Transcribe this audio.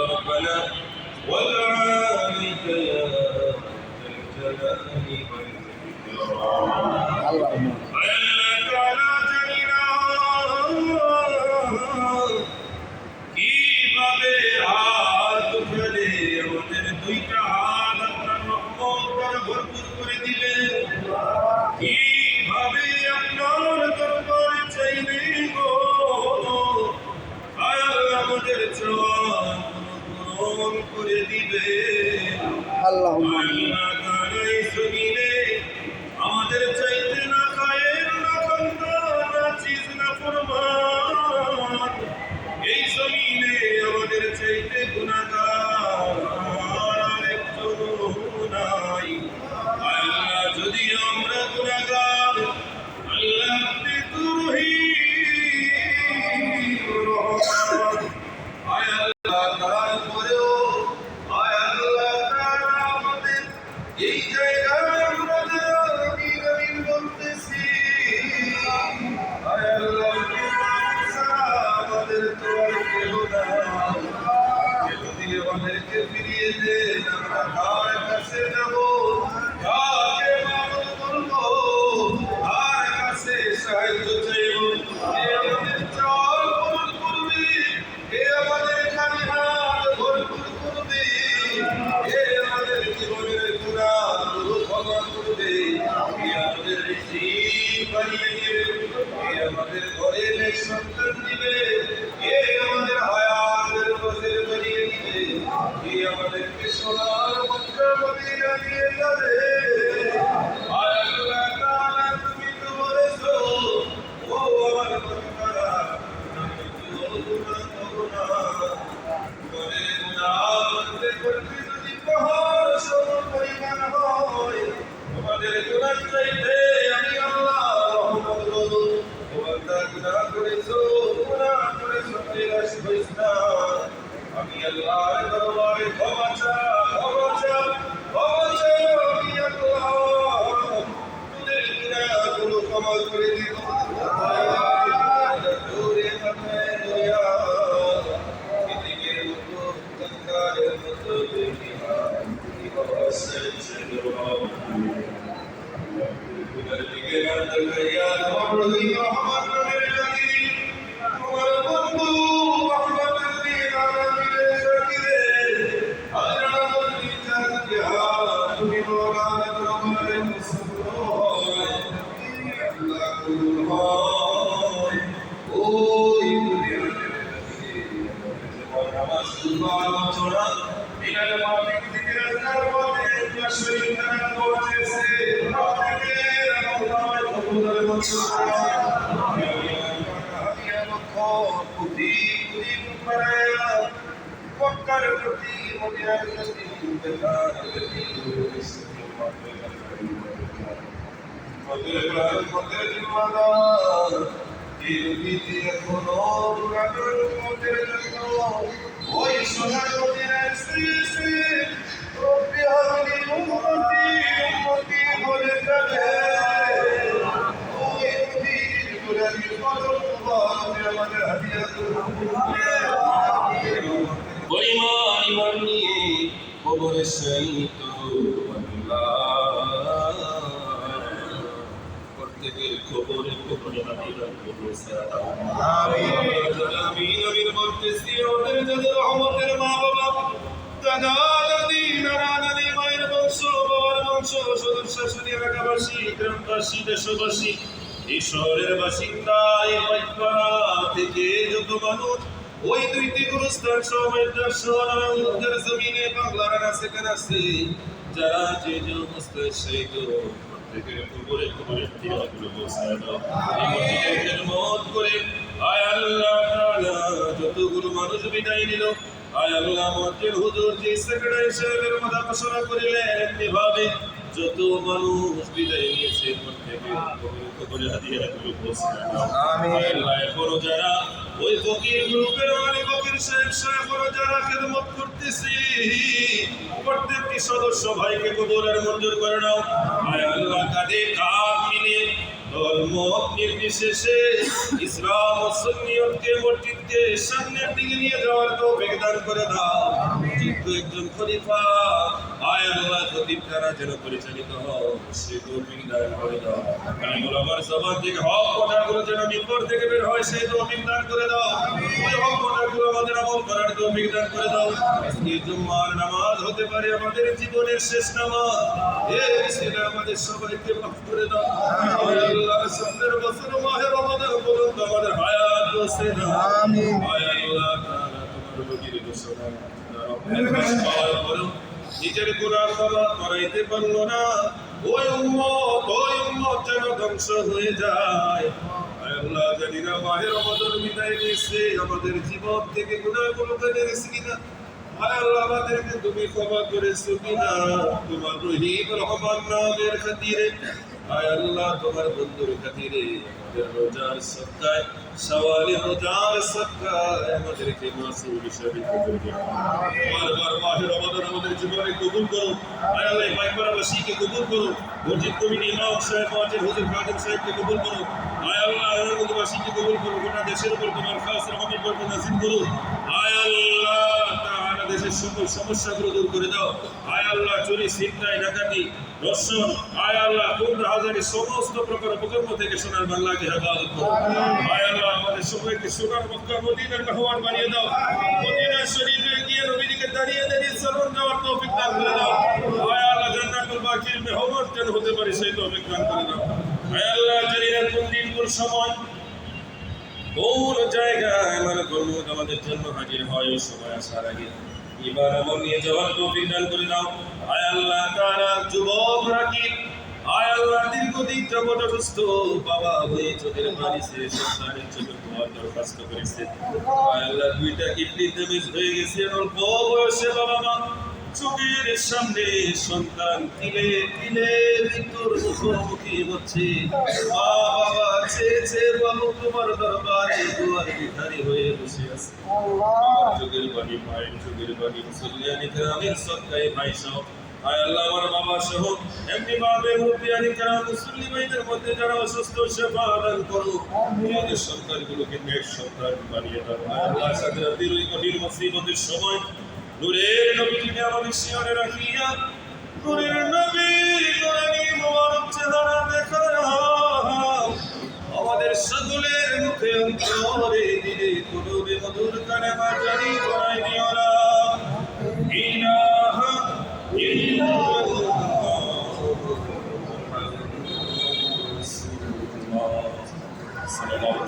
ربنا والعالك يا ذا الجلال والإكرام أنك على جلنا কিভাবে হাত উঠালে আমাদের দুইটা হাত আপনার রহমত দ্বারা ভরপুর করে দিলেন, কিভাবে আপনার দরবারে চাইলে গো আমাদের চাওয়া পূরণ করে দিবে। আল্লাহুম্মা আমাদের চাইতে না খায়ের না খান্দা না চিজ না ফরমান, এই জমিনে আমাদের চাইতে গুনাহগার আর একজন নাই। আল্লাহ যদি আমরা গুনাহগার, আল্লাহ আপনি তো রহিম রহমান। আয় আল্লাহ তারপরেও আয় আল্লাহ তাআলা আমাদের এই জায়গায় আমরা আমিন বলতেছি। আয় আল্লাহ আমাদের তো আর কেউ নাই, যদি আমাদেরকে ফিরিয়ে দেন আমরা কার কাছে যাব, কাকে মানত করবো, কার কাছে সাহায্য চাইব? কে আমাদের চাওয়া পূরণ করবে, কে আমাদের খালি হাত ভরপুর করবে, কে আমাদের জীবনের গুনাহ ক্ষমা করবে, কে আমাদের রিজিক বাড়িয়ে দিবে, কে আমাদের ঘরে নেক সন্তান দিবে, কে আমাদের হায়াতের বছর বাড়িয়ে দিবে, কে আমাদেরকে সোনার মক্কা মদিনা নিয়ে যাবে। চাইতে আমি আল্লাহ রহমত করব। বান্দা গুনাহ করেছো, গুনাহ করেছো, নিরাশ হইস না। আমি আল্লাহর দরবারে ক্ষমা চা, ক্ষমা চা, ক্ষমা চা। আমি আল্লাহ তোদের গুনাহগুলো ক্ষমা করে দিব। দূরে মাথায় লইয়া পৃথিবীর মতো গঙ্গার মতো দেখিয়া তোমার দিকে না তাকাইয়া তোমার রহিম রহমান নামের জাতির তোমার বন্ধু রহমাতুল লিল আলামিনের জাতিরে আল্লাহ বলি জাতিয়া তুমি মোলানা দরবারে মুসলমান আল্লাহ কবুল হয়। ওই দুনিয়ার নামাজ দুয়া আলোচনা মিলাদ মাহফিল থেকে রাস্তার পথে শরীর দ্বারা পৌঁছেছে প্রত্যেকের আমল কবুলের মঞ্জুর করো। হাদিয়া লক্ষ কোটি কোটি মুবারক মক্কার প্রতি মদিনার প্রতি বেকার প্রতি মদিনার প্রাণ মদিনার জিম্মাদার দিদি এখনো দুরাগর মদের জন্য ওই সোনার মদিনার শ্রী শ্রী রব্বি হাবলি উম্মতি উম্মতি বলে যাবে। ওই নবীর গুলামি কদম মুবারকে আমাদের হাদিয়া করুন। ইমান নিয়ে কবরে শহীদ প্রত্যেকের কবরে কবরে হাদিয়া করুন। আমিন আমিন বলতেছি। ওদের যাদের রহমতের মা বাবা, দাদা দাদি, নানা নানি, মায়ের বংশ, বাবার বংশ, শ্বশুর শাশুড়ি, এলাকাবাসী, গ্রামবাসী, দেশবাসী, এই শহরের বাসিন্দা, এই পাইকপাড়া থেকে যত মানুষ ওই দুইটি গুরুস্থান সমেত শহরের জমিনে বাংলার আছে কাছে যারা যে যে অবস্থায় সেই প্রত্যেকের কবরে কবরে হাদিয়াগুলো পৌঁছায় দাও। এই মসজিদের খেদমত করে আয় আল্লাহ তাআলা যতগুলো মানুষ বিদায় নিল, আয় আল্লাহ আমাদের হুজুর যে সেক্রেটারি সাহেবের কথা ঘোষণা করিলেন এমনিভাবে যত মানুষ বিদায় নিয়েছে প্রত্যেকের কবরে কবরে হাদিয়াগুলো পৌঁছায় দাও। আমিন। আল্লাহ এখনো যারা ওই ফকির গ্রুপের আলী ফকির সাহেব এখনো যারা খেদমত করতেছি প্রত্যেকটি সদস্য ভাইকে কবুলের মঞ্জুর করে নাও। আয় আল্লাহ কাঁধে কাঁধ মিলিয়ে ধর্ম নির্বিশেষে ইসলাম ও সুন্নিয়তকে মসজিদকে সামনের দিকে নিয়ে যাওয়ার তৌফিক দান করে দাও। কিন্তু একজন খলিফা আয় আল্লাহ খতিব দ্বারা যেন পরিচালিত হও সে তৌফিক দান করে দাও। কালিমুল আমার জবান থেকে হক কথাগুলো যেন মিম্বর থেকে বের হয় সেই তৌফিক দান করে দাও। ওই হক কথাগুলো আমাদের আমল করার তৌফিক দান করে দাও। আজকে জুম্মার নামাজ হতে পারে আমাদের জীবনের শেষ নামাজ। এই ছেলে আমাদের সবাইকে মাফ করে দাও। আল্লাহ সামনের বছর মাহে রমাদান পর্যন্ত আমাদের হায়াত বসে দাও। আমিন। আল্লাহ তাআলা তোমার নবীর ঘোষণা নিজের গুনাহ ক্ষমা করাইতে পারলো না, ওই উম্মত যেন ধ্বংস হয়ে যায়। আল্লাহ জানি না মাহে রমাদান বিদায় নিয়েছে আমাদের জীবন থেকে গুনাহগুলো কেটে গেছে কিনা। আল্লাহ আমাদেরকে তুমি ক্ষমা করেছো কিনা তোমার রহিম রহমান নামের খাতিরে। আয় আল্লাহ তোমার বন্ধুর খাতিরে আমাদের রোজার সদকায় সওয়ালের রোজার সদকায় আমাদেরকে মাসুল হিসেবে কবুল করো। বারবার মাহে রমাদান আমাদের জীবনে কবুল করো। আয় আল্লাহ পাইকপাড়াবাসীকে কবুল করো। মসজিদ কমিটি ইমাম সাহেব ওয়াজের হুজুর খাদেম সাহেবকে কবুল করো। আয় আল্লাহ আনন্দবাসীকে কবুল করো। গোটা দেশের উপর তোমার খাস রহমত বরকত নাযিল করো। আয় আল্লাহ তাআলা দেশের সকল সমস্যাগুলো দূর করে দাও। আয় আল্লাহ চুরি, ছিনতাই, ডাকাতি, ধর্ষণ, আয় আল্লাহ কোন রাজারি সমস্ত প্রকার অপকর্ম থেকে সোনার বাংলাকে হেফাজত করো। আয় আল্লাহ আমাদের সবাইকে সোনার মক্কা মদিনার মেহমান বানিয়ে দাও। মদিনা শরীফে গিয়ে নবীজিকে দাঁড়িয়ে দাঁড়িয়ে সালাম দেওয়ার তৌফিক দান করে দাও। আয় আল্লাহ জান্নাতুল বাকির মেহমান যেন হতে পারে সেই তৌফিক দান করে দাও। আয় আল্লাহ জানিনা কোন দিন কোন সময় কোন জায়গায় আমার কর্মত আমাদের জন্য হাজির হয় ওই সময় আসার আগে এবার আমল নিয়ে যাওয়ার তৌফিক দান করে দাও। আয় আল্লাহ তাআলা যুবক রাকিব আয় আল্লাহ দীর্ঘদিন যাবত অসুস্থ বাবা হয়ে চোখের পানিছে সংসারের চোখের তোমার দরখাস্ত করেছে। আয় আল্লাহ দুইটা কিডনি ড্যামেজ হয়ে গেছে অল্প বয়সে বাবা মা চোখের সামনে সন্তান তিলে তিলে মৃত্যুর মুখোমুখি হচ্ছে। মা বাবা চেয়ে চেয়ে বাবু তোমার দরবারে দুয়ার ভিখারি হয়ে বসে আছে। আমার যুগের বাণী, মায়ের যুগের বাণী, মুসলিয়ানি কেরামের সদকায়ে ভাই সহ, আয় আল্লাহ আমার বাবা সহ এমনি ভাবে মুরব্বিয়ানি কেরাম মুসলিমদের মধ্যে যারা অসুস্থ সেবা দান করো। আমাদের সন্তানগুলোকে নেক সন্তান বানিয়ে দাও। আয় আল্লাহ সাকরাতের ওই কঠিন মুসিবতের সময় নূরের নবীকে আমাদের শিয়রে রাখিয়া নূরের নবী নূরানি মুবারক চেহারা দেখাও। আমাদের সকলের মুখে অন্তরে দিলে কুলুবে মধুর কালেমা জারি করাই দিও না। ইলাহা ইল্লাল্লাহ সাল্লাল্লাহু